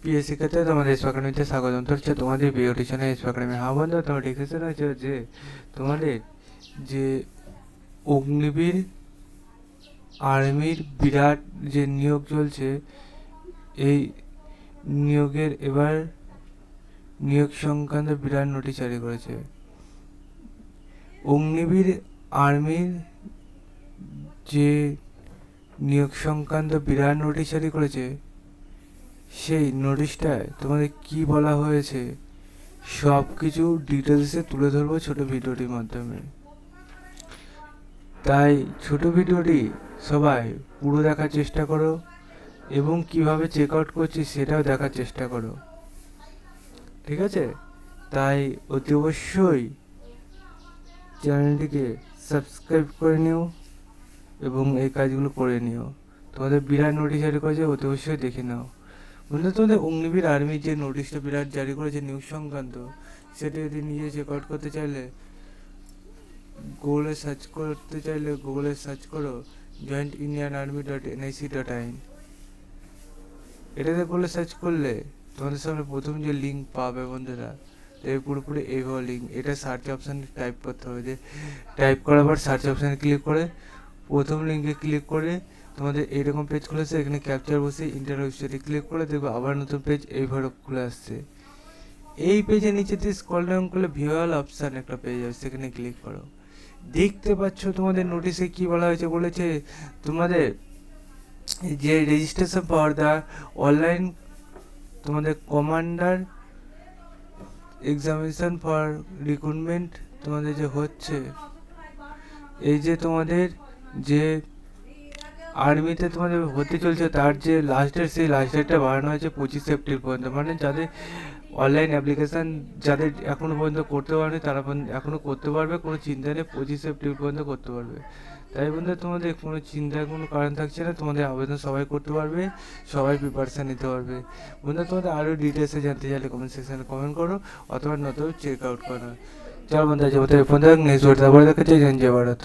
প্রিয় শিক্ষার্থী, তোমাদের এসপি একাডেমিতে স্বাগতম। তো হচ্ছে তোমাদের প্রিয় টিউশনে এসপি একাডেমি। হ্যাঁ বন্ধু, তোমার ডিসকাশন হচ্ছে যে তোমাদের যে অগ্নিবীর আর্মির বিরাট যে নিয়োগ চলছে, এই নিয়োগের এবার নিয়োগ সংক্রান্ত বিরাট নোটিশ জারি করেছে। অগ্নিবীর আর্মির যে নিয়োগ সংক্রান্ত বিরাট নোটিশ জারি করেছে, সেই নোটিশটায় তোমাদের কি বলা হয়েছে সব কিছু ডিটেলসে তুলে ধরবো ছোট ভিডিওটির মাধ্যমে। তাই ছোট ভিডিওটি সবাই পুরো দেখার চেষ্টা করো এবং কিভাবে চেক আউট করছি সেটাও দেখার চেষ্টা করো, ঠিক আছে? তাই অতি অবশ্যই চ্যানেলটিকে সাবস্ক্রাইব করে নিও এবং এই কাজগুলো করে নিও। তোমাদের বিরাট নোটিশ জারি করেছে, অতি অবশ্যই দেখে নাও। বন্ধু, তোমাদের অগ্নিবীর আর্মির যে নোটিশটা বিরাট জারি করেছে নিউজ সংক্রান্ত, সেটা যদি নিজে চেক আউট করতে চাইলে গুগলে সার্চ করো jointindianarmy.nic.in। এটাতে গুগলে সার্চ করলে তোমাদের সামনে প্রথম যে লিঙ্ক পাবে বন্ধুরা, পুরোপুরি এইভাবে লিঙ্ক। এটা সার্চ অপশানে টাইপ করতে হবে, যে টাইপ করার পর সার্চ অপশানে ক্লিক করে প্রথম লিঙ্কে ক্লিক করে তোমাদের এইরকম পেজ খুলেছে। এখানে ক্যাপচার বসে ইন্টার ওয়েবসাইটে ক্লিক করে দেখবে আবার নতুন পেজ এইভাবে খুলে আসছে। এই পেজের নিচে দিয়ে স্ক্রল ডাউন করলে ভিউয়াল অপশান একটা পেজ আছে, সেখানে ক্লিক করো। দেখতে পাচ্ছ তোমাদের নোটিশে কি বলা হয়েছে, বলেছে তোমাদের যে রেজিস্ট্রেশন ফর দ্য অনলাইন তোমাদের কমান্ডার এক্সামিনেশন ফর রিক্রুটমেন্ট তোমাদের যে হচ্ছে, এই যে তোমাদের যে আর্মিতে তোমাদের হতে চলছে তার যে লাস্ট ডেট, সেই লাস্ট ডেটটা বাড়ানো হয়েছে 25 এপ্রিল পর্যন্ত। মানে যাদের অনলাইন অ্যাপ্লিকেশান যাদের এখনও পর্যন্ত করতে পারেনি তারা এখনও করতে পারবে, কোনো চিন্তা নেই, 25 এপ্রিল পর্যন্ত করতে পারবে। তাই বন্ধু, তোমাদের কোনো চিন্তার কোনো কারণ থাকছে না, তোমাদের আবেদন সবাই করতে পারবে, সবাই প্রিপারেশান নিতে পারবে। বন্ধু, তোমাদের আরও ডিটেলসে জানতে চাইলে কমেন্ট সেকশানে কমেন্ট করো অথবা নতুন চেক আউট করো। চল বন্ধু, আজ নেক্সট ভিডিওতে আবার দেখা যায়। জয় ভারত।